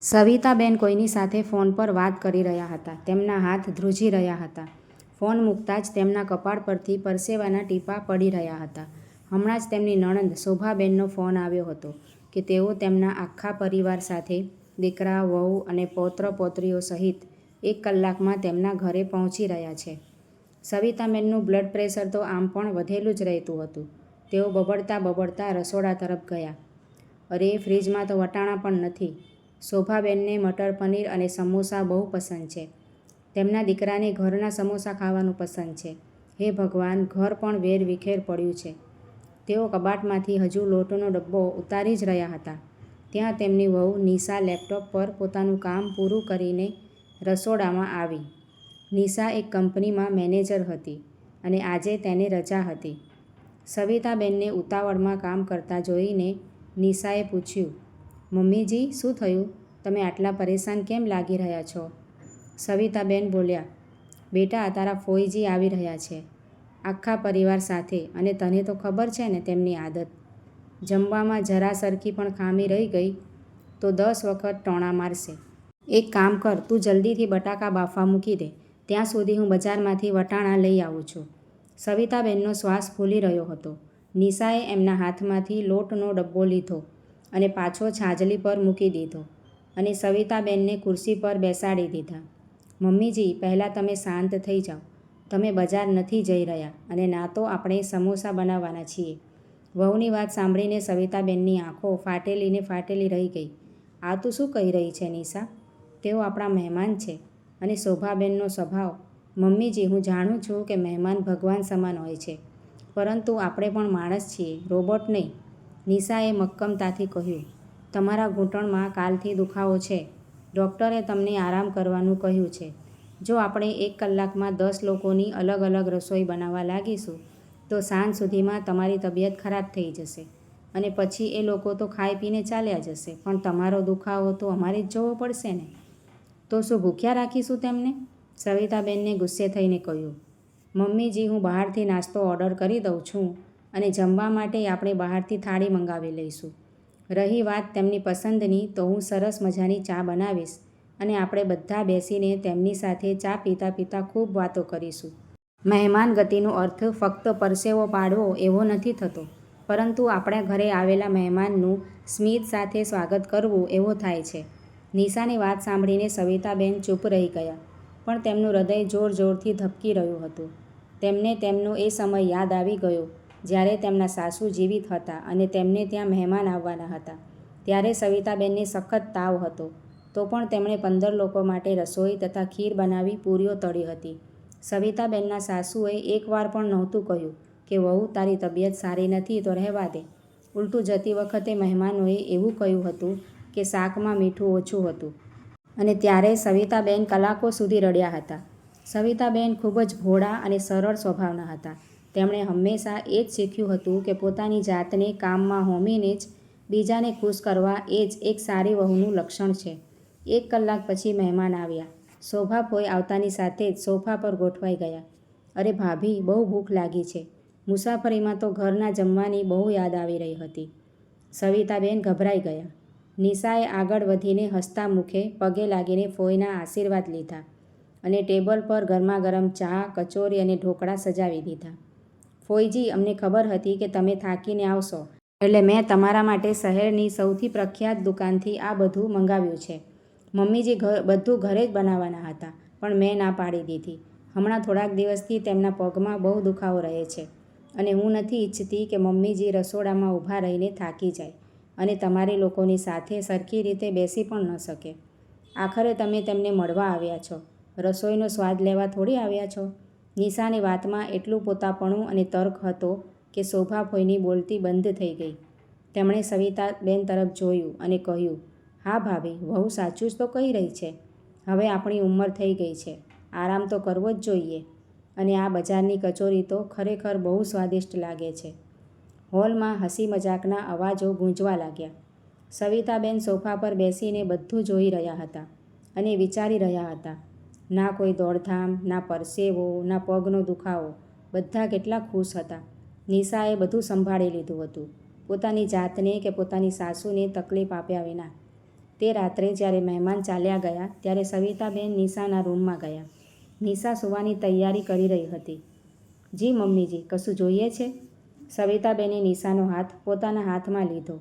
સવિતાબેન કોઈની સાથે ફોન પર વાત કરી રહ્યા હતા. તેમના હાથ ધ્રુજી રહ્યા હતા. ફોન મૂકતાં જ તેમના કપાળ પરથી પરસેવાના ટીપાં પડી રહ્યા હતા. હમણાં જ તેમની નણંદ શોભાબેનનો ફોન આવ્યો હતો કે તેઓ તેમના આખા પરિવાર સાથે દીકરા, વહુ અને પૌત્ર પૌત્રીઓ સહિત 1 કલાકમાં તેમના ઘરે પહોંચી રહ્યા છે. સવિતાબેનનું બ્લડ પ્રેશર તો આમ પણ વધેલું જ રહેતું હતું. તેઓ બબડતા રસોડા તરફ ગયા. અરે, ફ્રીજમાં તો વટાણા પણ નથી. શોભાબેનને મટર પનીર અને સમોસા બહુ પસંદ છે. તેમના દીકરાને ઘરના સમોસા ખાવાનું પસંદ છે. હે ભગવાન, ઘર પણ વેરવિખેર પડ્યું છે. તેઓ કબાટમાંથી હજુ લોટનો ડબ્બો ઉતારી જ રહ્યા હતા ત્યાં તેમની વહુ નિશા લેપટોપ પર પોતાનું કામ પૂરું કરીને રસોડામાં આવી. નિશા એક કંપનીમાં મેનેજર હતી અને આજે તેને રજા હતી. સવિતાબેનને ઉતાવળમાં કામ કરતા જોઈને નિશાએ પૂછ્યું, મમ્મીજી, શું થયું? તમે આટલા પરેશાન કેમ લાગી રહ્યા છો? સવિતાબેન બોલ્યા, બેટા, તારા ફોઈજી આવી રહ્યા છે આખા પરિવાર સાથે અને તને તો ખબર છે ને તેમની આદત. જમવામાં જરા સરખી પણ ખામી રહી ગઈ તો 10 વખત ટોણા મારશે. એક કામ કર, તું જલ્દીથી બટાકા બાફવા મૂકી દે. ત્યાં સુધી હું બજારમાંથી વટાણા લઈ આવું છું. સવિતાબેનનો શ્વાસ ફૂલી રહ્યો હતો. નિશાએ એમના હાથમાંથી લોટનો ડબ્બો લીધો અને પાછો છાજલી પર મૂકી દીધો અને સવિતાબેનને ખુરશી પર બેસાડી દીધા. મમ્મીજી, પહેલાં તમે શાંત થઈ જાઓ. તમે બજાર નથી જઈ રહ્યા અને ના તો આપણે સમોસા બનાવવાના છીએ. વહુની વાત સાંભળીને સવિતાબેનની આંખો ફાટેલી રહી ગઈ. આ તું શું કહી રહી છે નિશા? તેઓ આપણા મહેમાન છે. અને શોભાબેનનો સ્વભાવ, મમ્મીજી, હું જાણું છું કે મહેમાન ભગવાન સમાન હોય છે, પરંતુ આપણે પણ માણસ છીએ, રોબોટ નહીં. નિશાએ મક્કમતાથી કહ્યું, તમારા ઘૂંટણમાં કાલથી દુખાવો છે. ડૉક્ટરે તમને આરામ કરવાનું કહ્યું છે. જો આપણે 1 કલાકમાં 10 લોકોની અલગ અલગ રસોઈ બનાવવા લાગીશું તો સાંજ સુધીમાં તમારી તબિયત ખરાબ થઈ જશે અને પછી એ લોકો તો ખાઈ પીને ચાલ્યા જશે, પણ તમારો દુખાવો તો અમારે જ જોવો પડશે ને. તો શું ભૂખ્યા રાખીશું તેમને? સવિતાબેનને ગુસ્સે થઈને કહ્યું, મમ્મીજી, હું બહારથી નાસ્તો ઓર્ડર કરી દઉં છું અને જમવા માટે આપણે બહારથી થાળી મંગાવી લઈશું. રહી વાત તેમની પસંદની, તો હું સરસ મજાની ચા બનાવીશ અને આપણે બધા બેસીને તેમની સાથે ચા પીતા પીતા ખૂબ વાતો કરીશું. મહેમાન ગતિનો અર્થ ફક્ત પરસેવો પાડવો એવો નથી થતો, પરંતુ આપણા ઘરે આવેલા મહેમાનનું સ્મિત સાથે સ્વાગત કરવું એવો થાય છે. નિશાની વાત સાંભળીને સવિતાબેન ચૂપ રહી ગયા, પણ તેમનું હૃદય જોર જોરથી ધબકી રહ્યું હતું. તેમને તેમનો એ સમય યાદ આવી ગયો જ્યારે તેમના સાસુ જીવિત હતા અને તેમને ત્યાં મહેમાન આવવાના હતા. ત્યારે સવિતાબેનને સખત તાવ હતો, તો પણ તેમણે 15 લોકો માટે રસોઈ તથા ખીર બનાવી પૂરીઓ તળી હતી. સવિતાબેનના સાસુએ એકવાર પણ નહોતું કહ્યું કે વહુ, તારી તબિયત સારી નથી તો રહેવા દે. ઉલટું જતી વખતે મહેમાનોએ એવું કહ્યું હતું કે શાકમાં મીઠું ઓછું હતું અને ત્યારે સવિતાબેન કલાકો સુધી રડ્યા હતા. સવિતાબેન ખૂબ જ ભોળા અને સરળ સ્વભાવના હતા. તેમણે હંમેશા એ જ શીખ્યું હતું કે પોતાની જાતને કામમાં હોમીને જ બીજાને ખુશ કરવા એ જ એક સારી વહુનું લક્ષણ છે. 1 કલાક પછી મહેમાન આવ્યા. શોભાફોઈ આવતાની સાથે જ સોફા પર ગોઠવાઈ ગયા. અરે ભાભી, બહુ ભૂખ લાગી છે. મુસાફરીમાં તો ઘરના જમવાની બહુ યાદ આવી રહી હતી. સવિતાબેન ગભરાઈ ગયા. નિશાએ આગળ વધીને હસતા મુખે પગે લાગીને ફોઈના આશીર્વાદ લીધા અને ટેબલ પર ગરમાગરમ ચા, કચોરી અને ઢોકળા સજાવી દીધા. ફોઈજી, અમને ખબર હતી કે તમે થાકીને આવશો, એટલે મેં તમારા માટે શહેરની સૌથી પ્રખ્યાત દુકાનથી આ બધું મંગાવ્યું છે. મમ્મીજી બધું ઘરે જ બનાવવાના હતા, પણ મેં ના પાડી દીધી. હમણાં થોડાક દિવસથી તેમના પગમાં બહુ દુખાવો રહે છે અને હું નથી ઈચ્છતી કે મમ્મીજી રસોડામાં ઊભા રહીને થાકી જાય અને તમારી લોકોની સાથે સરખી રીતે બેસી પણ ન શકે. આખરે તમે તેમને મળવા આવ્યા છો, રસોઈનો સ્વાદ લેવા થોડી આવ્યા છો. નિશાની વાતમાં એટલું પોતાપણું અને તર્ક હતો કે શોભાફોઈની બોલતી બંધ થઈ ગઈ. તેમણે સવિતાબેન તરફ જોયું અને કહ્યું, હા ભાભી, વહુ સાચું જ તો કહી રહી છે. હવે આપણી ઉંમર થઈ ગઈ છે, આરામ તો કરવો જ જોઈએ. અને આ બજારની કચોરી તો ખરેખર બહુ સ્વાદિષ્ટ લાગે છે. હોલમાં હસી મજાકના અવાજો ગૂંજવા લાગ્યા. સવિતાબેન સોફા પર બેસીને બધું જોઈ રહ્યા હતા અને વિચારી રહ્યા હતા. ના કોઈ દોડધામ, ના પરસેવો, ના પગનો દુખાવો. બધા કેટલા ખુશ હતા. નિશાએ બધું સંભાળી લીધું હતું, પોતાની જાતને કે પોતાની સાસુને તકલીફ આપ્યા વિના. તે રાત્રે જ્યારે મહેમાન ચાલ્યા ગયા ત્યારે સવિતાબેન નિશાના રૂમમાં ગયા. નિશા સૂવાની તૈયારી કરી રહી હતી. જી મમ્મીજી, કશું જોઈએ છે? સવિતાબેને નિશાનો હાથ પોતાના હાથમાં લીધો.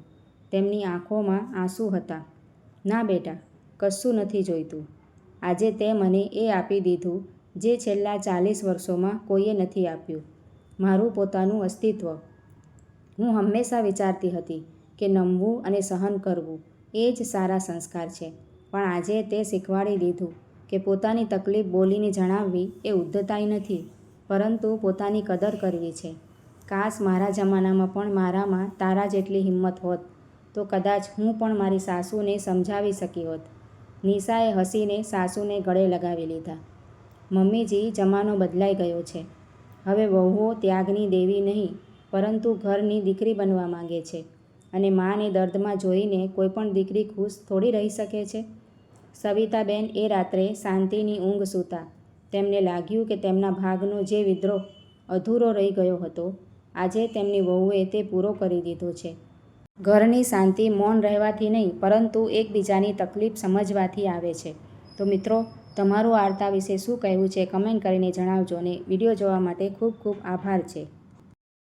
તેમની આંખોમાં આંસુ હતા. ના બેટા, કશું નથી જોઈતું. આજે તે મને એ આપી દીધું જે છેલ્લા 40 વર્ષોમાં કોઈએ નથી આપ્યું, મારું પોતાનું અસ્તિત્વ. હું હંમેશા વિચારતી હતી કે નમવું અને સહન કરવું એ જ સારા સંસ્કાર છે, પણ આજે તે શીખવાડી દીધું કે પોતાની તકલીફ બોલીને જણાવવી એ ઉદ્ધતાઈ નથી, પરંતુ પોતાની કદર કરવી છે. કાશ મારા જમાનામાં પણ મારામાં તારા જેટલી હિંમત હોત તો કદાચ હું પણ મારી સાસુને સમજાવી શકી હોત. નિશાએ હસીને સાસુને ગળે લગાવી લીધા. મમ્મીજી, જમાનો બદલાઈ ગયો છે. હવે વહુઓ ત્યાગની દેવી નહીં, પરંતુ ઘરની દીકરી બનવા માંગે છે, અને માને દર્દમાં જોઈને કોઈ પણ દીકરી ખુશ થોડી રહી શકે છે. સવિતાબેન એ રાત્રે શાંતિની ઊંઘ સૂતા. તેમને લાગ્યું કે તેમના ભાગનો જે વિદ્રોહ અધૂરો રહી ગયો હતો, આજે તેમની વહુએ તે પૂરો કરી દીધો છે. ઘરની શાંતિ મૌન રહેવાથી નહીં, પરંતુ એકબીજાની તકલીફ સમજવાથી આવે છે. તો મિત્રો, તમારું વાર્તા વિશે શું કહેવું છે કમેન્ટ કરીને જણાવજો, અને વિડીયો જોવા માટે ખૂબ ખૂબ આભાર છે.